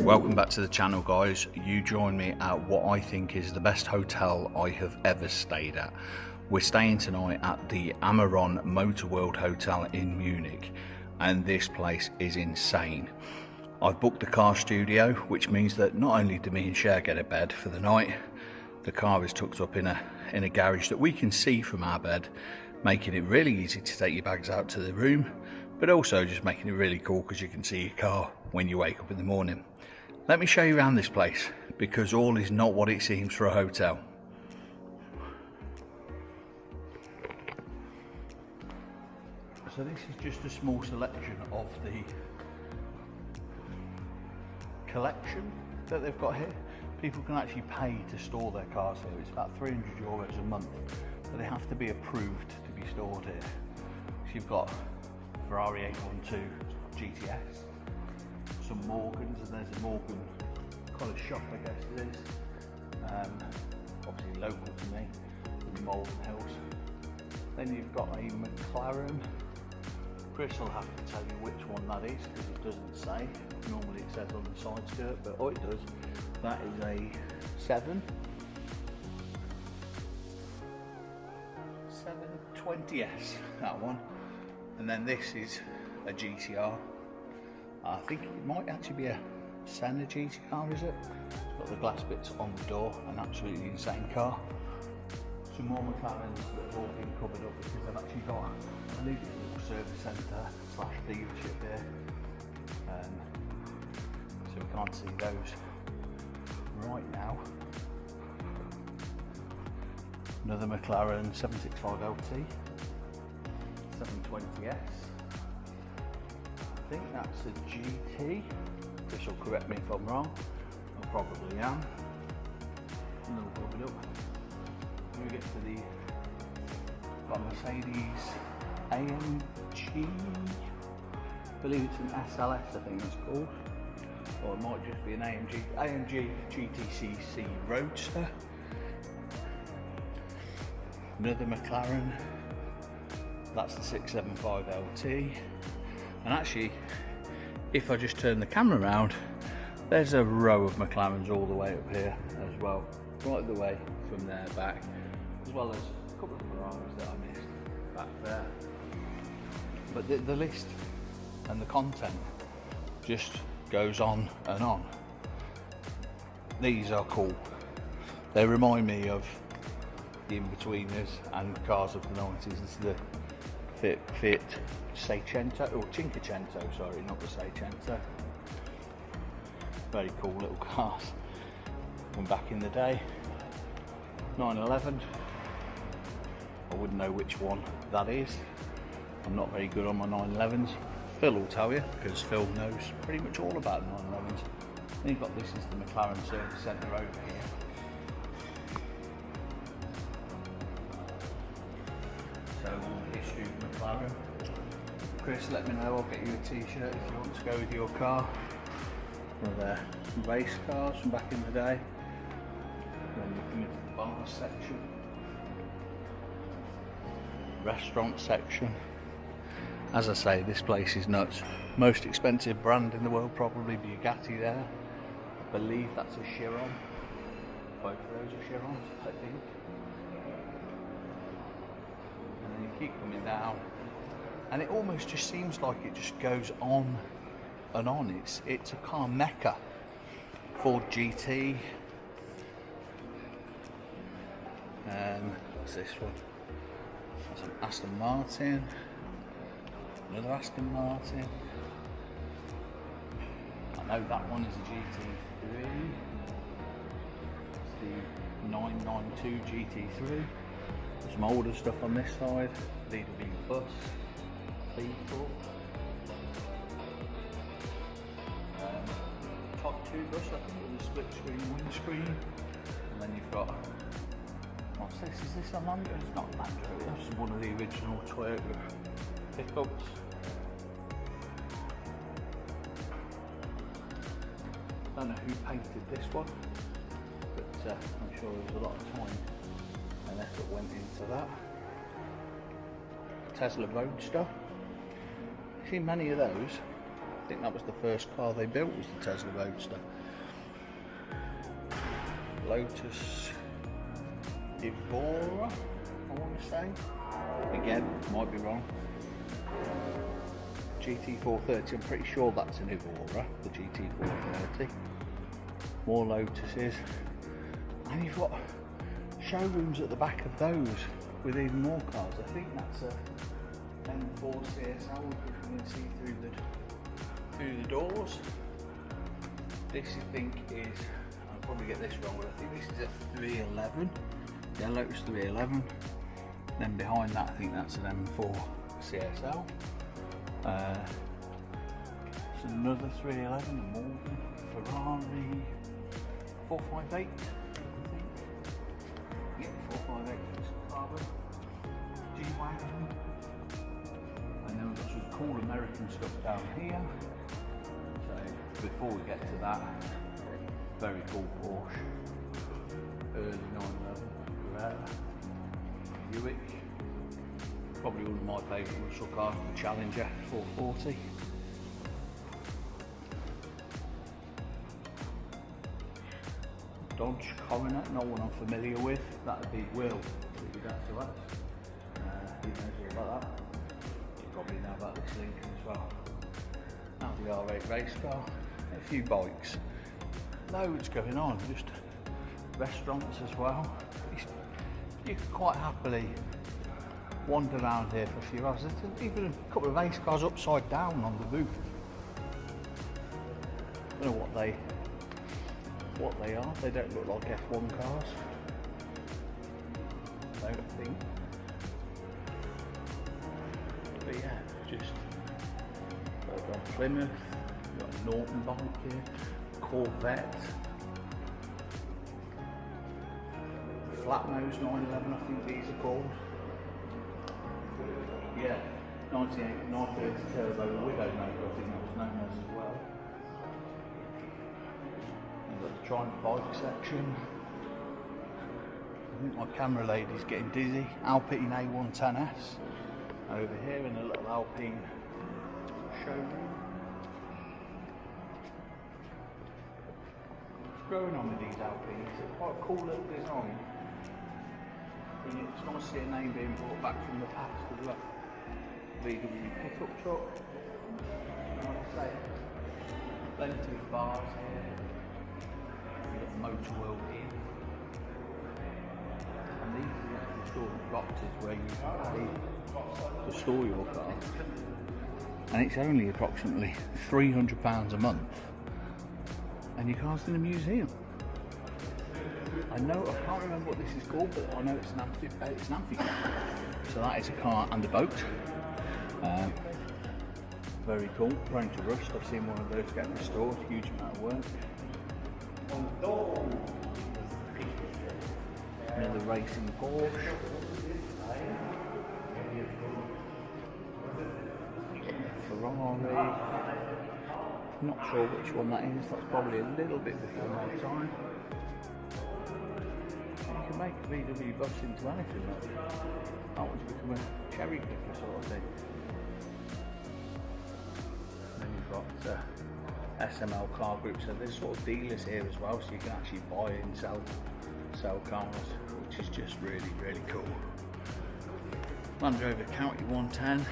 Welcome back to the channel, guys. You join me at what I think is the best hotel I have ever stayed at. We're staying tonight at the motorworld hotel in Munich, and this place is insane. I've booked the car studio, which means that not only do me and Cher get a bed for the night, the car is tucked up in a garage that we can see from our bed, making it really easy to take your bags out to the room, but also just making it really cool because you can see your car when you wake up in the morning. Let me show you around this place, because all is not what it seems for a hotel. So this is just a small selection of the collection that they've got here. People can actually pay to store their cars here. It's about €300 a month, but they have to be approved to be stored here. So you've got Ferrari 812 GTS, some Morgans, and there's a Morgan college shop, I guess it is. Obviously local to me, in Malden Hills. Then you've got a McLaren. Chris will have to tell you which one that is because it doesn't say. Normally it says on the side skirt, but oh, it does. That is a 720S, that one. And then this is a GTR. I think it might actually be a Senna GTR, is it? It's got the glass bits on the door, an absolutely insane car. Some more McLarens that have all been covered up because they've actually got, I believe it's a little service centre / dealership there. So we can't see those right now. Another McLaren 765LT, 720S. I think that's a GT. Chris will correct me if I'm wrong. I probably am. And then we'll cover it up. When we get to the Mercedes AMG, I believe it's an SLS, I think it's called, or it might just be an AMG GTCC Roadster. Another McLaren, that's the 675LT. And actually, if I just turn the camera around, there's a row of McLarens all the way up here as well, right the way from there back, as well as a couple of Ferraris that I missed back there. But the list and the content just goes on and on. These are cool. They remind me of the In-Betweeners and cars of the 90s. This is the Fiat Seicento, or Cinquecento, sorry, not the Seicento. Very cool little cars from back in the day. 911. I wouldn't know which one that is. I'm not very good on my 911s. Phil will tell you, because Phil knows pretty much all about 911s. Then you've got this is the McLaren Service Centre over here. So all the history of McLaren. Chris, let me know, I'll get you a t-shirt if you want to go with your car. One of their race cars from back in the day. Then you come into the bar section. Restaurant section. As I say, this place is nuts. Most expensive brand in the world, probably Bugatti there. I believe that's a Chiron. Both of those are Chirons, I think. And then you keep coming down, and it almost just seems like it just goes on and on. It's a car mecca. Ford GT. What's this one? That's an Aston Martin. Another Aston Martin. I know that one is a GT3. It's the 992 GT3. There's some older stuff on this side. VW Bus, Beetle. Top 2 bus, I think, with a split screen windscreen. And then you've got, what's this? Is this a Land Rover? It's not a Land Rover. It's one of the original Toyota pickups. I don't know who painted this one, but I'm sure there was a lot of time and effort went into that. Tesla Roadster. I've seen many of those. I think that was the first car they built, was the Tesla Roadster. Lotus Evora, I want to say. Again, might be wrong. GT430, I'm pretty sure that's an Evora, the GT430. More Lotuses. And you've got showrooms at the back of those with even more cars. I think that's a M4 CSL, if you can see through the doors. This I think is, I'll probably get this wrong, but I think this is a 311. Yeah, Lotus 311. Then behind that, I think that's an M4 CSL. It's another 311, a Morgan, Ferrari 458, I think. Yeah, 458 carbon, G-Wagon. And then we've got some cool American stuff down here. So before we get to that, very cool Porsche, early 911, Carrera, Buick. Probably one of my favourite muscle cars, the Challenger 440. Dodge Coroner, not one I'm familiar with. That would be Will, that you'd have to ask. He knows all about that. You probably know about this Lincoln as well. Audi R8 race car, a few bikes. Loads going on, just restaurants as well. You could quite happily wander around here for a few hours. There's even a couple of race cars upside down on the roof. I don't know what they are. They don't look like F1 cars, I don't think. But yeah, just got a Plymouth, got a Norton bike here, Corvette, flat nose 911, I think these are called. Yeah, 98 930 Turbo Widowmaker, I think that was known as well. You've got the Triumph bike section. I think my camera lady's getting dizzy. Alpine A110S over here in a little Alpine showroom. What's going on with these Alpines? They're quite a cool little design. And it's nice to see a name being brought back from the past as well. VW pickup truck. Like I say, plenty of bars here. You've got motorworld in. And these are the actual storage boxes where you pay to store your car. And it's only approximately £300 a month. And your car's in a museum. I can't remember what this is called, but I know it's an amphitheatre. So that is a car and a boat. Very cool, prone to rust. I've seen one of those get restored, huge amount of work. Another racing Porsche. Ferrari. Not sure which one that is, that's probably a little bit before my time. You can make a VW bus into anything. That one's become a cherry picker sort of thing. Then you've got SML car group, so there's sort of dealers here as well, so you can actually buy and sell cars, which is just really, really cool. Land Rover County 110.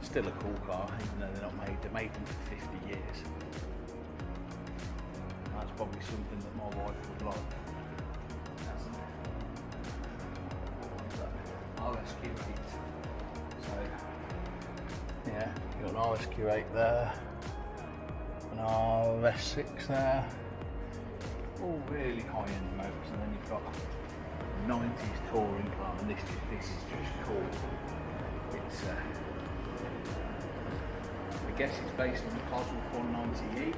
Still a cool car, even though they're made them for 50 years. That's probably something that my wife would like. RSQ8. So yeah, you've got an RSQ8 there, an RS6 there, all really high-end motors, and then you've got a 90s touring car, and this is just cool. It's I guess it's based on the Cosworth 190E in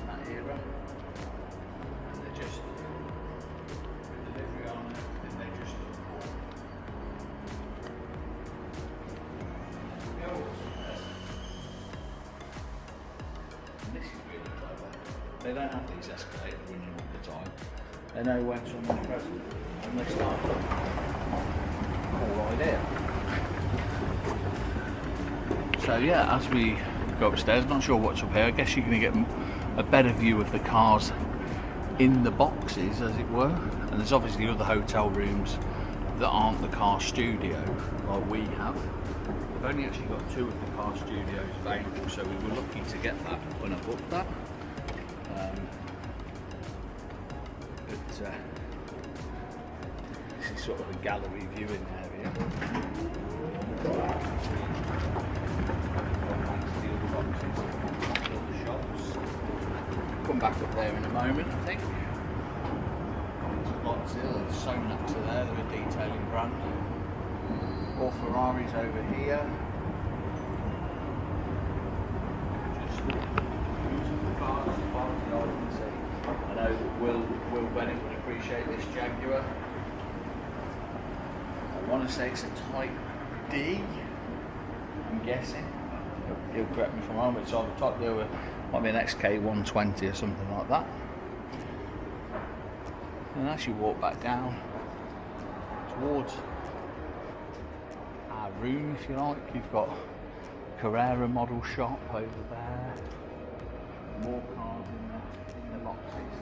that era. And they're just delivery on everything, they're just and this is really clever. They don't have these escalators running all the time. They know when someone's present and they start them. Cool idea. So yeah, as we go upstairs, not sure what's up here. I guess you're going to get a better view of the cars in the boxes, as it were. And there's obviously other hotel rooms that aren't the car studio like we have. We've only actually got 2 of the car studios available, so we were lucky to get that when I booked that. This is sort of a gallery viewing area. Come back up there in a moment, I think. There's lots here. There's Sonax are there, they're a detailing brand. More Ferraris over here. Just beautiful cars as far as the eye can see. I know that Will Bennett would appreciate this Jaguar. I want to say it's a Type D, I'm guessing. He'll correct me if I'm wrong, but it's either Type D or might be an XK120 or something like that. And as you walk back down towards our room, if you like, you've got Carrera model shop over there. More cars in the boxes.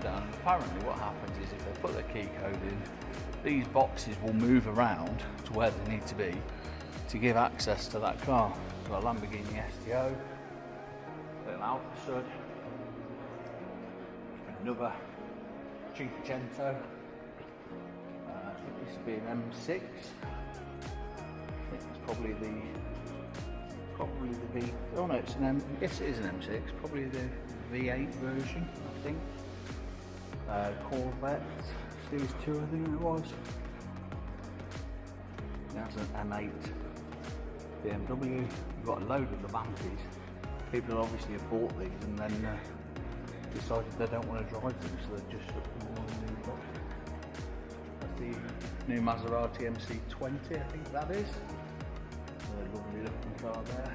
Down, and apparently what happens is if they put their key code in, these boxes will move around to where they need to be to give access to that car. We've got a Lamborghini STO, little Alfa Sud, another Cinquecento, I think this would be an M6, I think it's probably the V, oh no, it's an M, yes it is an M6, probably the V8 version, I think. Corvette, Series 2 I think it was. That's an M8 BMW. You've got a load of the Vanties. People obviously have bought these and then decided they don't want to drive them, so they just took them on the new box. That's the new Maserati MC20, I think that is. A lovely looking car there.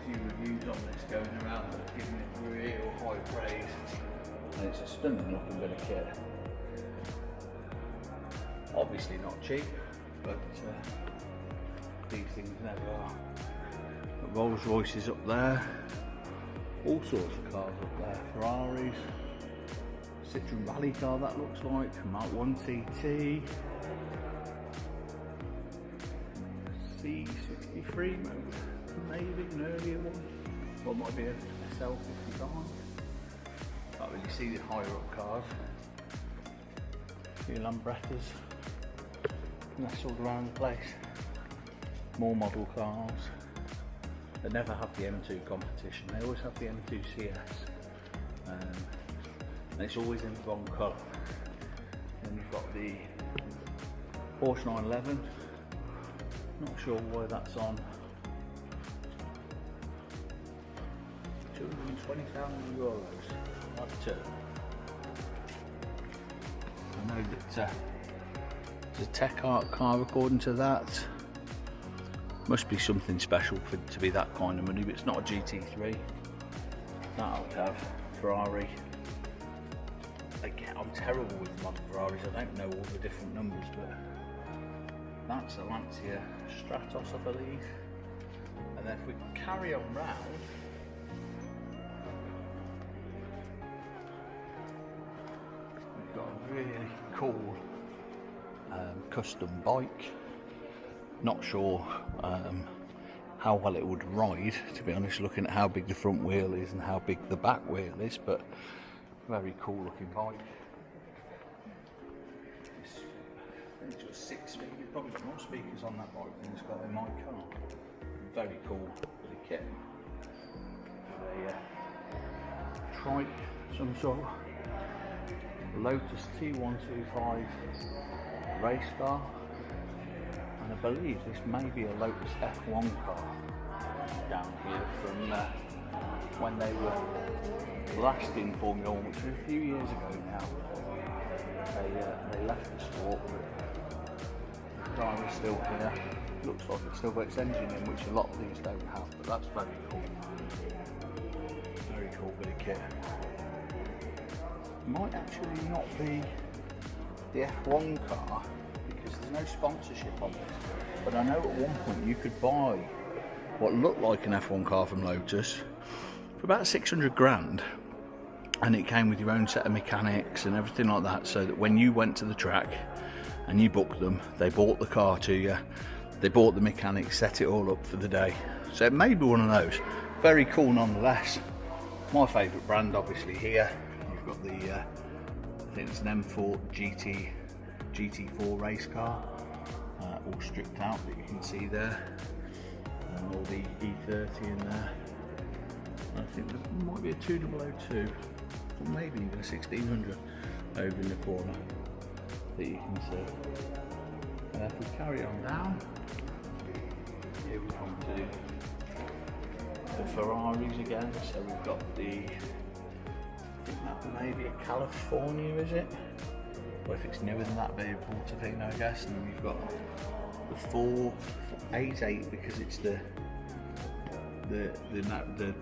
Few reviews on this going around that are giving it real high praise, and it's a stunning looking bit of kit. Obviously not cheap, but these things never are. But Rolls Royces up there, all sorts of cars up there, Ferraris, Citroen rally car that looks like, Mark 1 TT, C63 mode. Maybe an earlier one, what might be a SL55. Can't really see the higher up cars. A few Lambrettas nestled around the place. More model cars. They never have the M2 competition, they always have the M2 CS. And it's always in the wrong colour. Then you've got the Porsche 911. Not sure why that's on 220,000 euros. But I know that it's a Tech Art car according to that. Must be something special for it to be that kind of money, but it's not a GT3. That I would have. Ferrari. Again, I'm terrible with modern Ferraris, I don't know all the different numbers, but that's a Lancia Stratos, I believe. And then if we carry on round, we've got a really cool custom bike. Not sure how well it would ride, to be honest, looking at how big the front wheel is and how big the back wheel is, but very cool looking bike. It's just 6 speakers, probably got more speakers on that bike than it's got in my car. Very cool bit of kit. A trike, some sort. Lotus T125 race car. And I believe this may be a Lotus F1 car down here from when they were last in Formula 1, which was a few years ago now. They left the sport, but the car is still here. Looks like it's still got its engine in, which a lot of these don't have, but that's very cool. Very cool bit of kit. Might actually not be the F1 car because there's no sponsorship on this, but I know at one point you could buy what looked like an F1 car from Lotus for about 600 grand, and it came with your own set of mechanics and everything like that, so that when you went to the track and you booked them, they bought the car to you, they bought the mechanics, set it all up for the day. So it may be one of those. Very cool nonetheless. My favourite brand obviously here, you've got the I think it's an M4 GT4 race car, all stripped out that you can see there, and all the E30 in there. I think there might be a 2002 or maybe even a 1600 over in the corner that you can see. And if we carry on down, here we come to the Ferraris again. So we've got the, I think that may be a California, is it? Or if it's newer than that, maybe a Portofino, I guess. And then we've got the 488 because it's the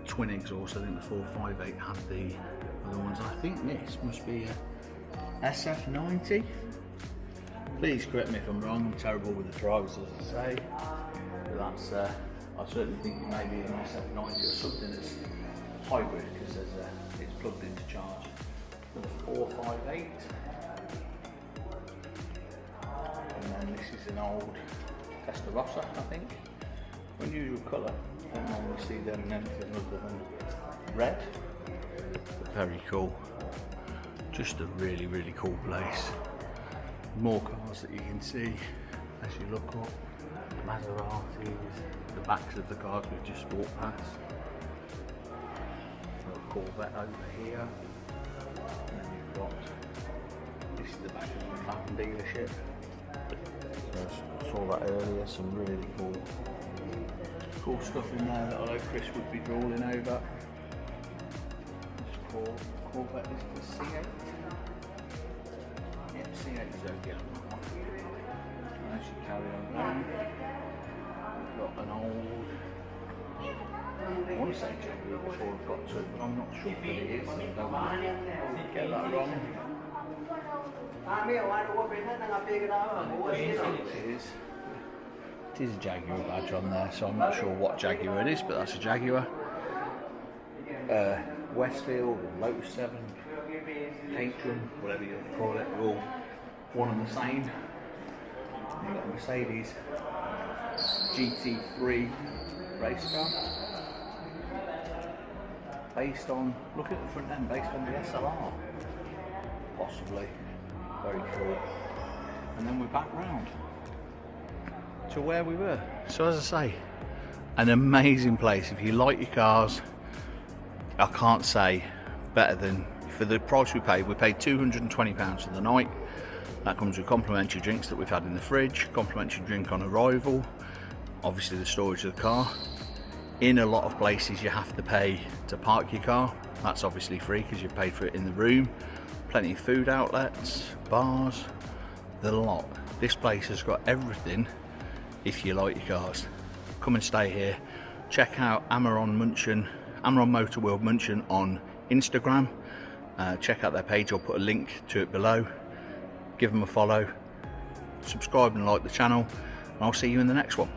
twin exhaust. I think the 458 had the other ones. I think this must be a SF90. Please correct me if I'm wrong. I'm terrible with the drivers, as I say. But that's I certainly think it may be an SF90 or something that's hybrid because it's plugged into charge. For the 458, and then this is an old Testarossa, I think. Unusual colour. Don't normally see them in anything other than red. But very cool. Just a really cool place. More cars that you can see as you look up. Maseratis, the backs of the cars we've just walked past. A Corvette over here. And then you've got, this is the back of the McLaren dealership. So I saw that earlier, some really cool stuff in there that I know Chris would be drooling over. This Corvette is the C8. Yeah, C8 Zodiac. And as you carry on down, we've got an old, I want to say Jaguar before I've got to it, but I'm not sure that it is. So I don't want to get that wrong. It is a Jaguar badge on there, so I'm not sure what Jaguar it is, but that's a Jaguar. Westfield, Lotus 7, Caterham, whatever you call it, they're all one and the same. You've got a Mercedes GT3 race car, based on, look at the front end, based on the SLR, possibly. Very cool. And then we're back round to where we were. So as I say, an amazing place. If you like your cars, I can't say better than, for the price we paid £220 for the night. That comes with complimentary drinks that we've had in the fridge, complimentary drink on arrival, obviously the storage of the car. In a lot of places you have to pay to park your car. That's obviously free because you've paid for it in the room. Plenty of food outlets, bars, the lot. This place has got everything if you like your cars. Come and stay here. Check out Amaron Motorworld Munchen on Instagram. Check out their page, I'll put a link to it below. Give them a follow, subscribe and like the channel, and I'll see you in the next one.